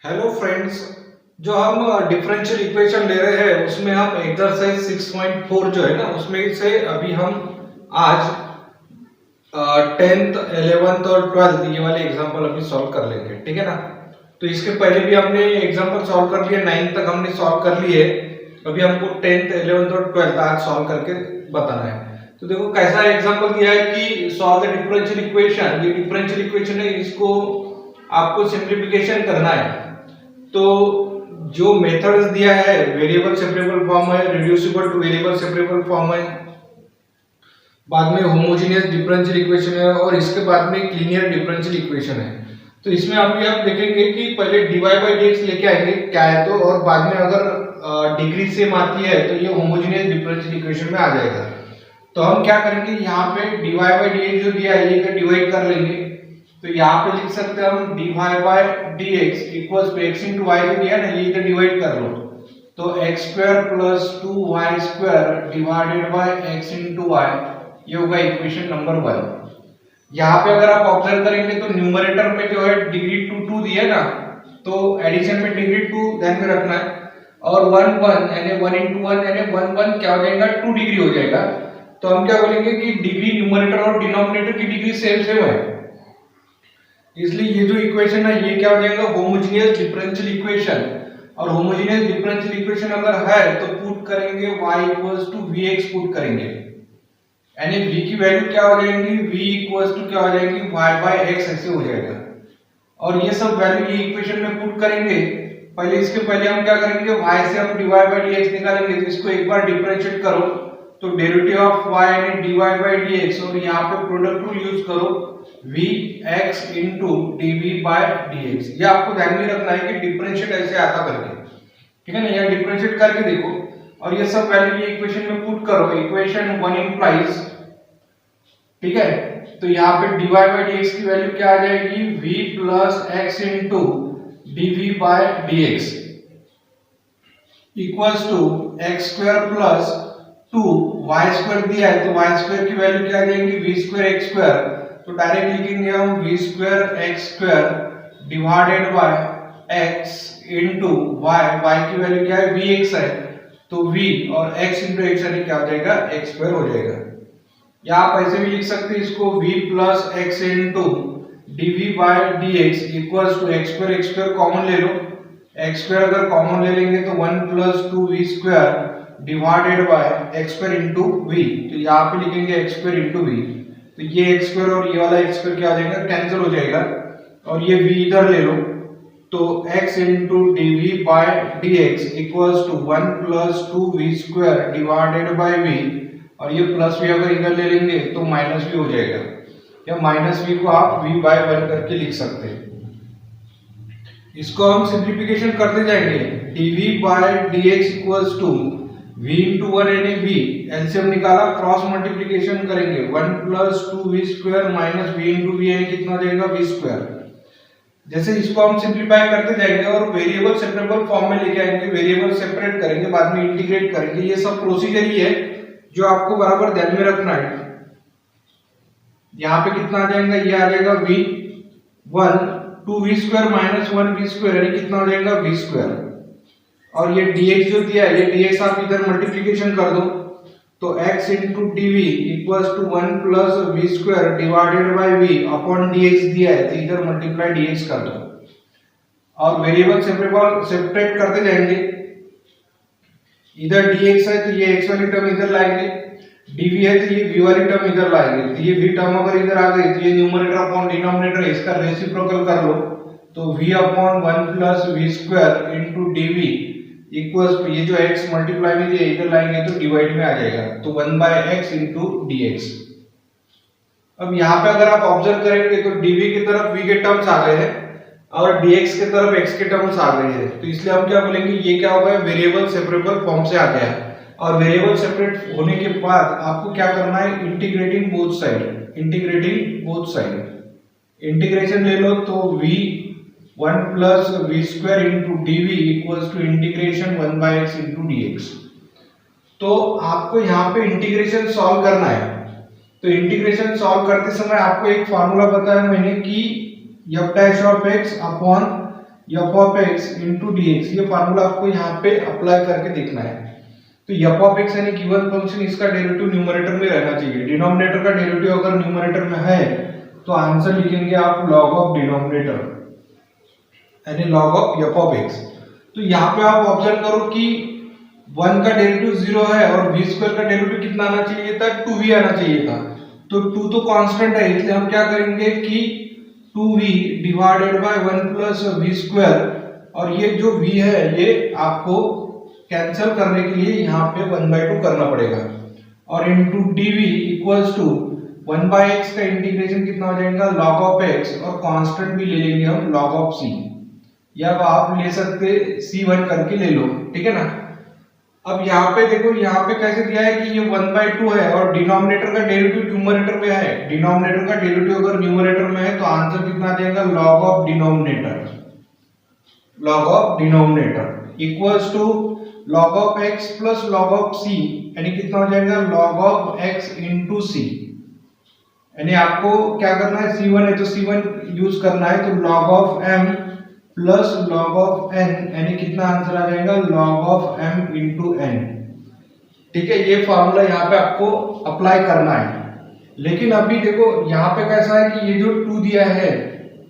Hello friends. जो हम differential equation ले रहे हैं उसमें हम एक्सरसाइज 6.4 जो है ना उसमें से अभी हम आज 10th 11th और 12th ये वाले एग्जांपल अभी सॉल्व कर लेंगे, ठीक है ना। तो इसके पहले भी हमने एग्जांपल सॉल्व कर लिए, 9th तक हमने सॉल्व कर लिए। अभी हमको 10th 11th और 12th आज सॉल्व करके बताना है। तो देखो कैसा एग्जांपल दिया है कि सॉल्व द डिफरेंशियल इक्वेशन। ये डिफरेंशियल इक्वेशन है, इसको आपको सिंप्लीफिकेशन करना है। तो जो मेथड्स दिया है, वेरिएबल सेपरेबल फॉर्म है, reducible two variable separable form है, बाद में होमोजेनियस डिफरेंशियल इक्वेशन है और इसके बाद में लीनियर डिफरेंशियल इक्वेशन है। तो इसमें अभी आप देखेंगे कि पहले dy बाई dx लेके आएंगे क्या है तो, और बाद में अगर डिग्री सेम आती है तो ये होमोजेनियस डिफरेंशियल इक्वेशन में आ जाएगा। तो हम क्या करेंगे, यहाँ पे dy बाई dx जो दिया है ये डिवाइड कर लेंगे। तो यहाँ पे लिख सकते हैं हम dy by dx equals to x into y जो दिया है ना, ये इधर डिवाइड कर लो। तो x square plus 2y square divided by x into y, ये होगा इक्वेशन नंबर 1। यहाँ पे अगर आप ऑब्जर्व करेंगे तो न्यूमरेटर में जो है डिग्री 2 दिया है ना, तो एडिशन में डिग्री 2 ध्यान में रखना है। और 1 1 यानी 1 into 1 यानी 1 1 क्या हो जाएगा, 2 डिग्री हो जाएगा। तो हम क्या बोलेंगे कि डिग्री न्यूमरेटर और डिनोमिनेटर की डिग्री सेम सेम है, इसलिए ये जो इक्वेशन है ये क्या हो जाएगा, होमोजेनियस डिफरेंशियल इक्वेशन। और होमोजेनियस डिफरेंशियल इक्वेशन अगर है तो पुट करेंगे y equals to vx put करेंगे, यानी v की वैल्यू क्या हो जाएगी, v इक्वल्स टू क्या हो जाएगी, y बाय x ऐसे हो जाएगा। और ये सब वैल्यू ये इक्वेशन में पुट करेंगे। पहले इसके पहले हम क्या करेंगे, y से हम dy बाय dx निकालेंगे। तो इसको एक बार डिफरेंशिएट करो तो डेरिवेटिव ऑफ y यानी dy बाय dx, और यहाँ पे प्रोडक्ट रूल यूज करो vx into dv by dx। ये आपको ध्यान में रखना है कि डिफरेंशिएट ऐसे आता करके, ठीक है ना। यहाँ डिफरेंशिएट करके देखो और ये सब वैल्यू ये इक्वेशन में पुट करो। इक्वेशन 1 इंप्लाइज, ठीक है। तो यहाँ पे dy by dx की वैल्यू क्या आ जाएगी, v plus x into dv by dx equals to x square plus 2y square दिया है तो y स्क्वायर की वैल्यू क्या आ जाएगी, v स्क्वायर x स्क्वायर। तो डायरेक्ट लिखेंगे हम v square x square divided by x into y। y की वैल्यू क्या है, vx है, तो v और x इनटू x यानी क्या हो जाएगा, x स्क्वायर हो जाएगा। या आप ऐसे भी लिख सकते हैं इसको v plus x into dv by dx equals to x square common ले लो। x स्क्वायर अगर कॉमन ले लेंगे तो 1 plus 2v square divided by x square into v। तो यहाँ पे लिखेंगे x स्क्वायर इनटू v। तो ये x स्क्वायर और ये वाला x स्क्वायर क्या हो जाएगा, कैंसिल हो जाएगा। और ये v इधर ले लो तो x into dv by dx equals to 1 plus 2v square divided by v, और ये प्लस v अगर इधर ले लेंगे तो माइनस v हो जाएगा। या माइनस v को आप v by 1 करके लिख सकते हैं। इसको हम सिंप्लीफिकेशन करते जाएंगे। dv by dx equals to v into 1 यानी v, एलसीएम निकाला, क्रॉस मल्टीप्लिकेशन करेंगे 1 plus 2v square minus v into v यानी कितना हो जाएगा, v square। जैसे इसको हम सिंप्लीफाई करते जाएंगे और वेरिएबल सेपरेबल फॉर्म में लेके आएंगे, वेरिएबल सेपरेट करेंगे, बाद में इंटीग्रेट करेंगे। ये सब प्रोसीजर ही है जो आपको बराबर ध्यान में रखना है। यहाँ पे कितना आ जाएगा, ये आ जाएगा v 1 2v square minus 1v square यानी कितना हो जाएगा, v स्क्वायर। और ये dx जो दिया है, ये dx आप इधर मल्टीप्लिकेशन कर दो तो x into dv equals to 1 plus v square divided by v upon dx दिया है तो इधर मल्टीप्लाई dx कर दो। और वेरिएबल सेपरेट करते जाएंगे। इधर dx है तो ये x वाली टर्म इधर लाएंगे, dv है तो ये v वाली टर्म इधर लाएंगे। तो ये v टर्म अगर इधर आ गई तो ये न्यूमरेटर अपॉन डिनोमिनेटर इसका रेसिप्रोकल कर लो तो v upon 1 plus v square into dv equals to ये जो x मल्टीप्लाई में ये इधर लाएंगे तो डिवाइड में आ जाएगा, तो 1 by x into dx। अब यहाँ पे अगर आप ऑब्जर्व करेंगे तो dv की तरफ v के टर्म्स आ गए हैं और dx की तरफ x के टर्म्स आ गए हैं। तो इसलिए हम क्या बोलेंगे, ये क्या होगा, वेरिएबल सेपरेबल फॉर्म से आ गया है। और वेरिएबल सेपरेट होने के बाद आपको क्या करना है, integrating both side, integrating both side. Integration ले लो तो v 1 plus v square into dv equals to integration 1 by x into dx। तो आपको यहाँ पे इंटीग्रेशन सॉल्व करना है। तो इंटीग्रेशन सॉल्व करते समय आपको एक फार्मूला बताया मैंने कि f dash of x upon F of x into D x, ये फार्मूला आपको यहाँ पे अप्लाई करके देखना है। तो एफ ऑफ एक्स यानी गिवन फंक्शन, इसका डेरिवेटिव न्यूमरेटर में रहना चाहिए। डिनोमिनेटर का डेरिवेटिव अगर न्यूमरेटर में है तो आंसर लिखेंगे आप लॉग ऑफ डिनोमिनेटर यानी log of F of x. तो यहाँ पे आप ऑब्जर्व करो कि 1 का डेरिवेटिव 0 है और v स्क्वायर का डेरिवेटिव कितना आना चाहिए था, 2v आना चाहिए था। तो 2 तो कांस्टेंट है, इसलिए हम क्या करेंगे कि 2v divided by 1 plus v square, और ये जो v है ये आपको कैंसिल करने के लिए यहाँ पे 1/2 करना पड़ेगा, और into dv equals to 1/x का इंटीग्रेशन कितना हो जाएगा log ऑफ x, और कांस्टेंट भी ले लेंगे हम log ऑफ c, या आप ले सकते c1 करके ले लो, ठीक है ना। अब यहाँ पे देखो, यहाँ पे कैसे दिया है कि ये 1/2 है और डिनोमिनेटर का डेरिवेटिव न्यूमरेटर में है। डिनोमिनेटर का डेरिवेटिव अगर न्यूमरेटर में है तो आंसर कितना आ जाएगा log of denominator, log of denominator equals to log of x plus log of c, यानी कितना हो जाएगा log of x into c। यानी आपको क्या करना है, c1 है तो c1 यूज करना है, तो log of m plus log of n, यानी कितना आंसर आ जाएगा log of m into n। ठीक है, ये फॉर्मूला यहाँ पे आपको अप्लाई करना है। लेकिन अभी देखो यहाँ पे कैसा है कि ये जो 2 दिया है,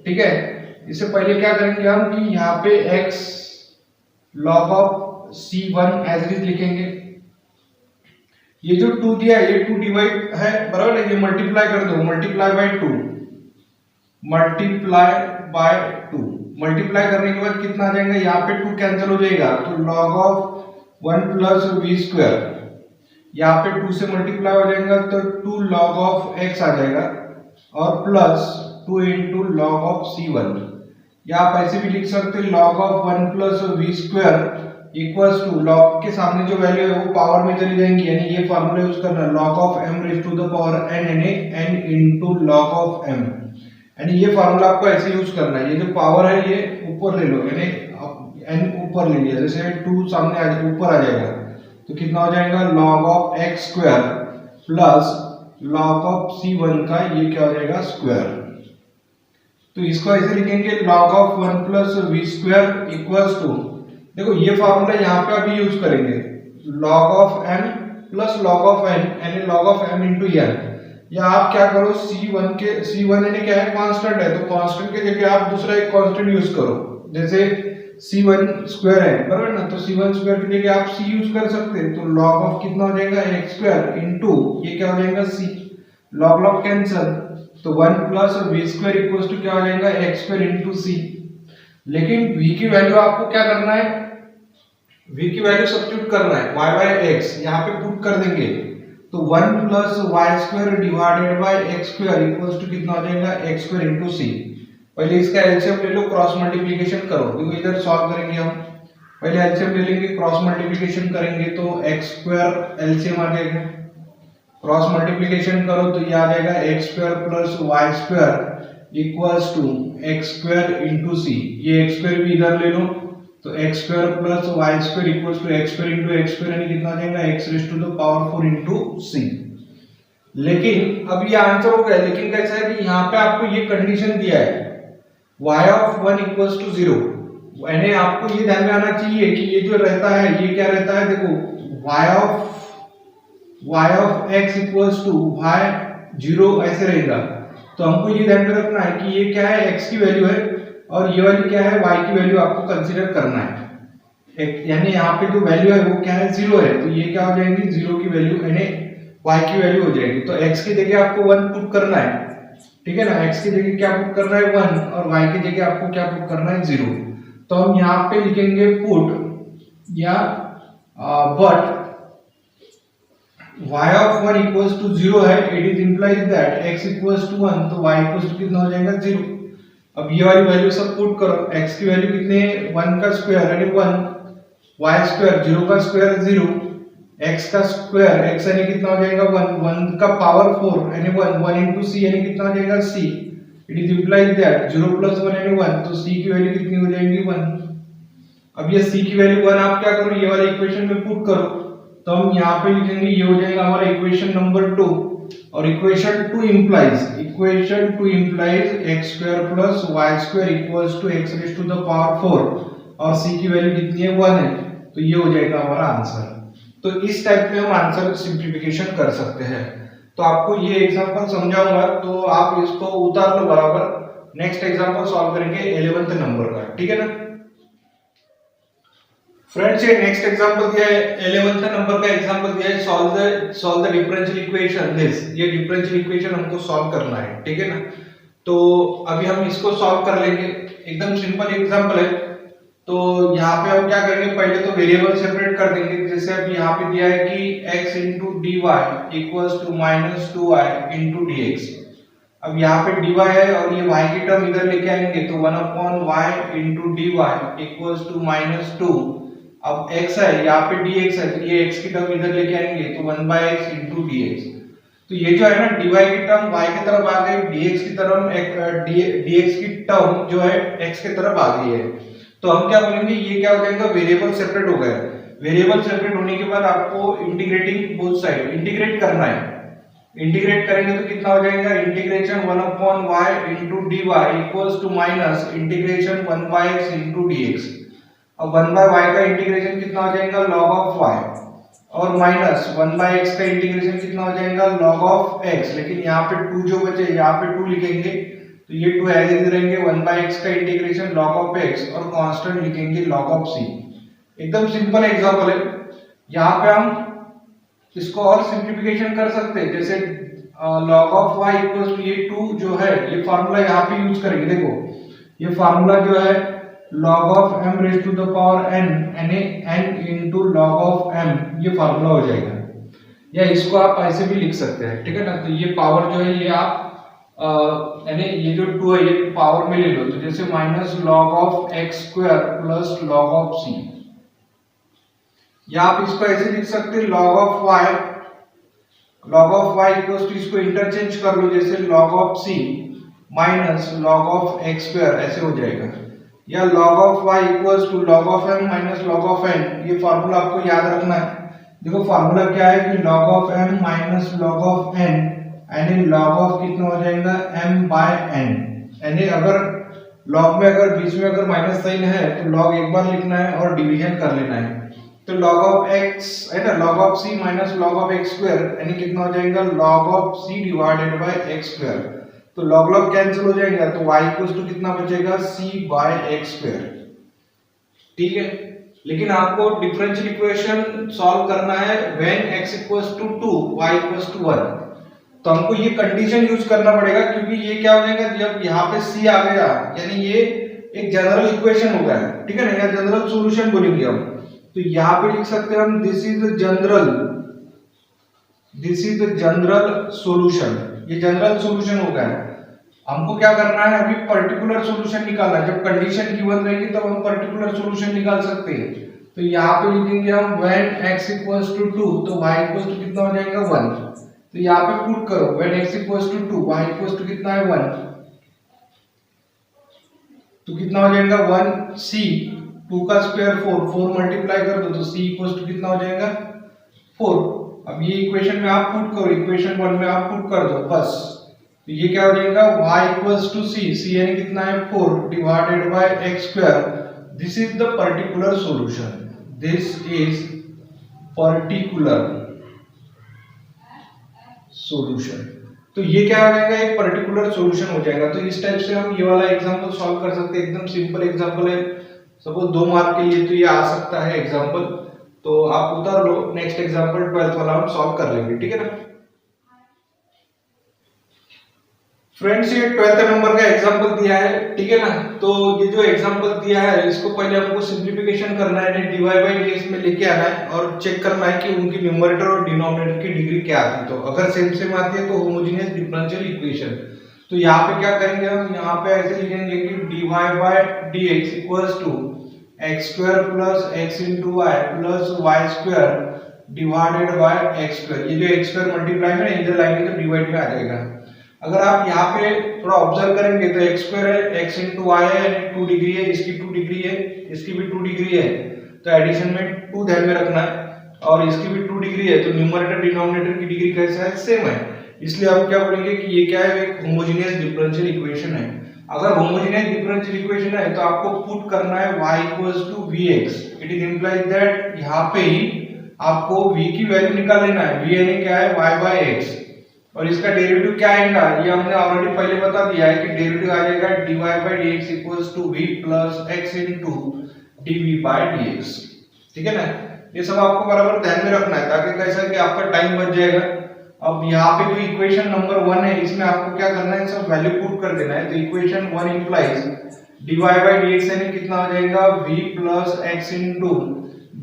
ठीक है, इससे पहले क्या करेंगे हम कि यहाँ पे x log of c1 as it is लिखेंगे। ये जो 2 दिया है ये 2 डिवाइड है, बराबर है, ये मल्टीप्लाई कर दो, multiply by 2, multiply by 2। Multiply करने के बाद कितना आ जाएगा, यहाँ पे 2 कैंसिल हो जाएगा, तो log of 1 plus v square, यहाँ पे 2 से मल्टीप्लाई हो जाएगा तो 2 log ऑफ x आ जाएगा, और plus 2 into log of c1, या आप ऐसे भी लिख सकते log of 1 plus v square equals to, log के सामने जो वैल्यू है वो पावर में चली जाएंगी, यानी ये फार्मूला यूज करना log of m raise to the power n, यानी n into log of m, यानी ये फार्मूला आपको ऐसे यूज करना है। ये जो पावर है ये ऊपर ले लो, यानी n ऊपर ले लिया, जैसे 2 सामने आ जाए ऊपर आ जाएगा, तो कितना हो जाएगा log of x square plus log of c1 का ये क्या हो जाएगा स्क्वायर। तो इसको ऐसे लिखेंगे log of 1 plus v square equals to, देखो ये फार्मूला यहाँ पे अभी यूज करेंगे log of m plus log of n, यानी log of m into n, या आप क्या करो c1 यानी क्या है कांस्टेंट है, तो कांस्टेंट के जगह आप दूसरा एक कांस्टेंट यूज करो, जैसे c1 स्क्वायर है, बराबर ना, तो c1 स्क्वायर की जगह आप c यूज कर सकते हैं, तो log ऑफ कितना हो जाएगा x स्क्वायर इंटू ये क्या हो जाएगा c, log log कैंसिल, तो 1 plus v square equals to क्या हो जाएगा x स्क्वायर इंटू c। लेकिन v की वैल्यू आपको क्या करना है, v की वैल्यू सब्स्टिट्यूट करना है, y बाय x यहाँ पे पुट कर देंगे, तो 1 plus y square divided by x square equals to कितना हो जाएगा एक्स स्क्वायर इंटू सी। पहले इसका एलसीएम ले लो, क्रॉस मल्टीप्लिकेशन करो, देखो इधर सॉल्व करेंगे हम, पहले एलसीएम ले लेंगे, क्रॉस मल्टीप्लिकेशन करेंगे तो एक्स स्क्वायर एलसीएम आ जाएगा, क्रॉस मल्टीप्लिकेशन करो तो ये आ जाएगा x square plus y square equals to x square into c. ये एक्स स्क्वायर भी इधर ले लो, तो x square plus y square equals to x square into x square, यानी कितना आ जाएगा x raise to the power 4 into c. लेकिन अब ये आंसर हो गया, लेकिन कैसा है कि यहाँ पे आपको ये कंडीशन दिया है y ऑफ 1 इक्वल्स टू 0, यानी आपको ये ध्यान में आना चाहिए कि ये जो रहता है ये क्या रहता है, देखो y of x equals to y 0 ऐसे रहेगा, तो हमको ये ध्यान में रखना है कि ये क्या है x की वैल्यू है और ये वाली क्या है y की वैल्यू आपको कंसीडर करना है, यानी यहाँ पे जो वैल्यू है वो क्या है 0 है, तो ये क्या हो जाएगी 0 की वैल्यू यानी y की वैल्यू हो जाएगी, तो x की जगह आपको 1 पुट करना है, ठीक है ना, x की जगह क्या पुट करना है 1 और y की जगह आपको क्या पुट करना है 0। तो हम यहाँ पे लिखेंगे पुट या but y of 1 equals to 0 है, it is implies that x equals to 1, तो y इक्वल्स टू कितना हो जाएगा 0। अब ये वाली वैल्यू सब पुट करो, x की वैल्यू कितने 1 का स्क्वायर यानी 1, y स्क्वायर 0 का स्क्वायर 0, x का स्क्वायर x यानी कितना हो जाएगा 1, 1 का पावर 4 यानी 1, 1 into c यानी कितना हो जाएगा c, it is implies that 0 plus 1 यानी 1, तो c की वैल्यू कितनी हो जाएगी 1। अब ये c की वैल्यू 1 आप क्या करो ये वाले इक्वेशन में पुट करो, तो हम यहाँ पे लिखेंगे ये हो जाएगा हमारा इक्वेशन नंबर 2, और equation two implies x square plus y square equals to x raise to the power 4 और c की वैल्यू कितनी है 1 है, तो ये हो जाएगा हमारा आंसर। तो इस टाइप में हम आंसर सिंप्लीफिकेशन कर सकते हैं। तो आपको ये एग्जांपल समझाऊंगा तो आप इसको उतार लो बराबर। नेक्स्ट एग्जांपल सॉल्व करेंगे 11th नंबर का, ठीक है ना फ्रेंड्स। ये नेक्स्ट एग्जांपल दिया है 11th नंबर का एग्जांपल दिया है, solve the differential equation this. ये डिफरेंशियल इक्वेशन हमको सॉल्व करना है, ठीक है ना। तो अभी हम इसको सॉल्व कर लेंगे, एकदम सिंपल एग्जांपल है। तो यहाँ पे हम क्या करेंगे, पहले तो वेरिएबल सेपरेट कर देंगे। जैसे अब यहाँ पे दिया है कि x into dy equals to minus 2y into dx। अब यहाँ पे dy है और ये y की टर्म इधर लेके आएंगे तो 1 upon y into dy equals to minus 2। अब x है यहाँ पे dx है तो ये x की टर्म इधर लेके आएंगे तो 1 by x into dx। तो ये जो है ना dy की टर्म y की तरफ आ गई, dx की तरफ dx की टर्म जो है x की तरफ आ गई है। तो हम क्या बोलेंगे, ये क्या हो जाएगा, वेरिएबल सेपरेट हो गया। वेरिएबल सेपरेट होने के बाद आपको इंटीग्रेटिंग बोथ साइड इंटीग्रेट करना है। इंटीग्रेट करेंगे तो कितना हो जाएगा, integration 1 upon y into dy equals to minus integration 1 by x into dx। अब 1 by y का इंटीग्रेशन कितना हो जाएगा, log of y, और माइनस 1 by x का इंटीग्रेशन कितना हो जाएगा, log of x। लेकिन यहाँ पे 2 जो बचे, यहाँ पे 2 लिखेंगे तो ये 2 एज इट रहेंगे। 1 by x का इंटीग्रेशन log of x और कांस्टेंट लिखेंगे log of c। एकदम सिंपल एग्जांपल है। यहाँ पे हम इसको और सिंप्लीफिकेशन कर सकते हैं। जैसे log of y equals to ये 2 जो है, ये फार्मूला यहाँ पे यूज करेंगे। देखो ये फार्मूला जो है log of m raised to the power n यानी n into log of m, ये फार्मूला हो जाएगा। या इसको आप ऐसे भी लिख सकते हैं, ठीक है ना। तो ये पावर जो है ये आप यानी ये जो 2 है ये पावर में ले लो। तो जैसे minus log of x square plus log of c, या आप इसको ऐसे लिख सकते हैं log of y equals to, इसको इंटरचेंज कर लो, जैसे log of c minus log of x square, ऐसे हो जाएगा। या log of y equals to log of m minus log of n, ये फार्मूला आपको याद रखना है। देखो फार्मूला क्या है कि log of m minus log of n यानी log of कितना हो जाएगा, m by n। यानी अगर log में अगर बीच में अगर माइनस साइन है तो log एक बार लिखना है और डिवीजन कर लेना है। तो log of x है ना, log of c minus log of x square यानी कितना हो जाएगा, log of c divided by x square. तो log कैंसिल हो जाएगा तो y इक्वल्स टू कितना बचेगा, c by x स्क्वायर, ठीक है। लेकिन आपको डिफरेंशियल इक्वेशन सॉल्व करना है when x equals to 2 y equals to 1। तो हमको ये कंडीशन यूज करना पड़ेगा, क्योंकि ये क्या हो जाएगा, जब यहाँ पे c आ गया यानी ये एक जनरल इक्वेशन हो गया, ठीक है ना, या जनरल सॉल्यूशन बोलेंगे हम। तो यहाँ पे लिख सकते हैं हम this is the general solution, ये जनरल सॉल्यूशन हो गया है। हमको क्या करना है, अभी पर्टिकुलर सॉल्यूशन निकालना है। जब कंडीशन गिवन रहेगी तब हम पर्टिकुलर सॉल्यूशन निकाल सकते हैं। तो यहाँ पे लिखेंगे हम व्हेन x इक्वल्स टू 2 तो y इक्वल्स टू कितना हो जाएगा, 1। तो यहाँ पे पुट करो when x equals to 2 y equals to कितना है, 1। तो कितना हो जाएगा 1c, 2 का स्क्वायर 4 मल्टीप्लाई कर दो तो c इक्वल्स टू कितना हो जाएगा, 4। अब ये इक्वेशन में आप पुट करो, इक्वेशन 1 में आप पुट कर दो बस। तो ये क्या हो जाएगा, y इक्वल्स टू c यानी कितना है 4 divided by x square. This is the particular solution, this is particular solution. तो ये क्या हो जाएगा, एक पर्टिकुलर सॉल्यूशन हो जाएगा। तो इस टाइप से हम ये वाला एग्जांपल सॉल्व कर सकते हैं। एकदम सिंपल एग्जांपल है, सपोज 2 मार्क के लिए तो ये आ सकता है एग्जांपल। तो आप उतार लो, नेक्स्ट एग्जांपल 12th वाला हम सॉल्व कर लेंगे, ठीक है ना फ्रेंड्स। ये 12th नंबर का एग्जांपल दिया है, ठीक है ना। तो ये जो एग्जांपल दिया है इसको पहले हमको सिंप्लीफिकेशन करना है, dy by dx में लेके आना है और चेक करना है कि उनकी न्यूमरेटर और डिनोमिनेटर की डिग्री क्या आती है। तो अगर सेम आती है तो होमोजेनियस डिफरेंशियल इक्वेशन। तो यहाँ पे क्या करेंगे हम, यहाँ पे ऐसे लिखेंगे कि dy by dx equals to x square plus x into y प्लस y square divided by x square. ये जो x स्क्वायर मल्टीप्लाई में इधर लाएंगे तो डिवाइड में आ जाएगा। अगर आप यहाँ पे थोड़ा ऑब्जर्व करेंगे तो x स्क्वायर है, x into y है, 2 डिग्री है, इसकी 2 डिग्री है, इसकी भी 2 डिग्री है। तो एडिशन में 2 ध्यान में रखना है और इसकी भी 2 डिग्री है। तो न्यूमरेटर डिनोमिनेटर की डिग्री कैसे है, सेम है। इसलिए हम क्या बोलेंगे कि ये क्या है, एक होमोजेनियस डिफरेंशियल इक्वेशन है। अगर होमोजेनियस डिफरेंशियल इक्वेशन है तो आपको पुट करना है y equals to vx। It is implies that यहाँ पे ही आपको v की वैल्यू निकाल लेना है। v यानी क्या है, y बाय x, और इसका डेरिवेटिव क्या आएगा ये हमने ऑलरेडी पहले बता दिया है कि डेरिवेटिव आ जाएगा dy by dx equals to v plus x into dv by dx। ठीक है ना, ये सब आपको बराबर ध्यान में रखना है ताकि कैसा कि आपका टाइम बच जाएगा। अब यहाँ पे जो इक्वेशन नंबर 1 है इसमें आपको क्या करना है, सब वैल्यू पुट कर देना है। तो equation 1 implies dy by dx यानी कितना हो जाएगा, v plus x into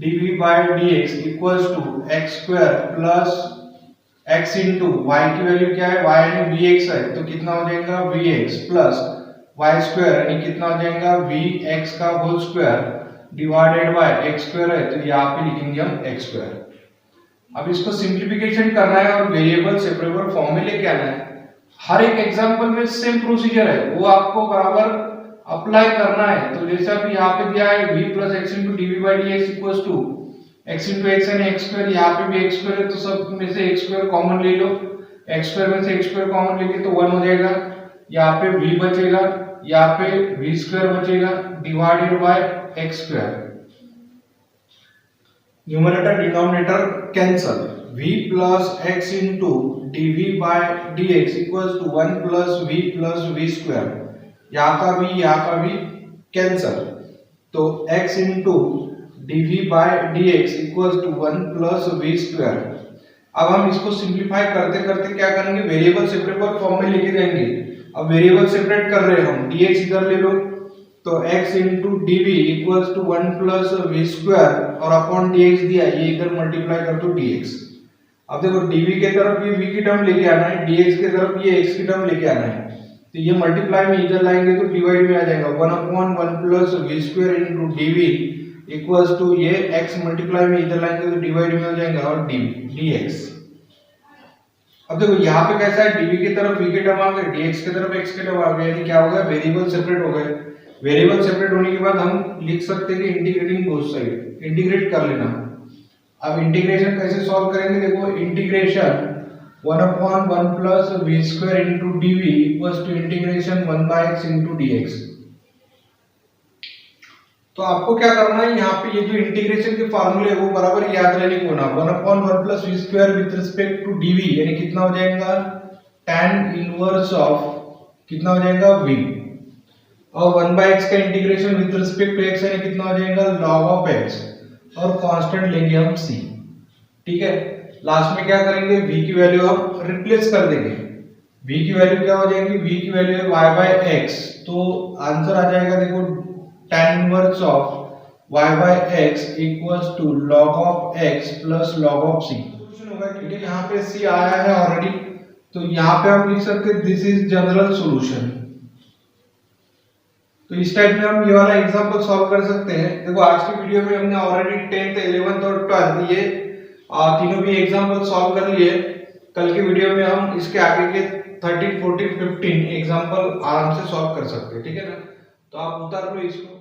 dv by dx equals to x square plus x into y की वैल्यू क्या है, y यानी vx है तो कितना हो जाएगा vx प्लस y स्क्वायर यानी कितना हो जाएगा vx का whole square divided by x square है तो यहाँ पे लिखेंगे हम x स्क्वायर। अब इसको सिंप्लीफिकेशन करना है और वेरिएबल सेपरेबल फॉर्म में लेके आना है। हर एक एग्जांपल में सेम प्रोसीजर है, वो आपको बराबर अप्लाई करना है। तो जैसे अभी यहाँ पे दिया है v plus x into dv by dx equals to x into x यानी x स्क्वायर, यहाँ पे भी x स्क्वायर है तो सब में से x स्क्वायर कॉमन ले लो। x स्क्वायर में से x स्क्वायर कॉमन लेके तो 1 हो जाएगा, यहाँ पे v बचेगा, यहाँ पे v स्क्वायर बचेगा divided by x square. Numerator denominator cancel, v plus x into dv by dx equals to 1 plus v square, यहाँ का v कैंसल, तो x into dv by dx equals to 1 plus v square. अब हम इसको simplify करते करते क्या करेंगे, वेरिएबल सेपरेबल फॉर्म में लेके जाएंगे। अब वेरिएबल सेपरेट कर रहे हैं हम, dx इधर ले लो तो x into dv equals to 1 plus v square और अपॉन dx दिया, ये इधर मल्टीप्लाई कर दो dx। अब देखो dv के तरफ ये v की टर्म लेके आना है, dx के तरफ ये x की टर्म लेके आना है, तो ये मल्टीप्लाई में इधर लाएंगे तो डिवाइड में आ जाएगा 1 upon 1 plus v square into dv equals to ये x मल्टीप्लाई में इधर लाएंगे तो डिवाइड में हो जाएगा और dx। अब देखो यहाँ पे कैसा है, dv की तरफ v की टर्म आ गई, dx की तरफ x की टर्म आ गई, यानी क्या हो गया, वेरिएबल सेपरेट हो गए। वेरिएबल सेपरेट होने के बाद हम लिख सकते हैं कि इंटीग्रेटिंग बोथ साइड, इंटीग्रेट कर लेना। अब इंटीग्रेशन कैसे सॉल्व करेंगे, देखो integration 1 upon 1 plus v square into dv equals to integration 1 by x into dx। तो आपको क्या करना है, यहाँ पे ये जो इंटीग्रेशन के फार्मूले है वो बराबर याद रहने को ना। 1 upon 1 plus v square with respect to dv यानी कितना हो जाएगा, tan इनवर्स ऑफ कितना हो जाएगा v, और 1 बाय x का integration with respect to x यानी कितना हो जाएगा log ऑफ x, और कांस्टेंट लेंगे हम c। ठीक है, लास्ट में क्या करेंगे, v की वैल्यू हम रिप्लेस कर देंगे। v की वैल्यू क्या हो जाएगी, v की वैल्यू है y बाय x, तो आंसर आ जाएगा देखो tan inverse of y by x equals to log of x plus log of c। Solution होगा क्योंकि यहाँ पे c आया है ऑलरेडी, तो यहाँ पे हम लिख सकते हैं दिस इज जनरल सॉल्यूशन। तो इस टाइप में हम ये वाला एग्जांपल सॉल्व कर सकते हैं। देखो आज की वीडियो में हमने ऑलरेडी 10th 11th और 12th ये तीनों भी एग्जांपल सॉल्व कर लिए। कल के वीडियो में हम इसके आगे के 13 14 15 एग्जांपल आराम से सॉल्व कर सकते हैं। ठीक है ना, तो आप उतार लो इसको।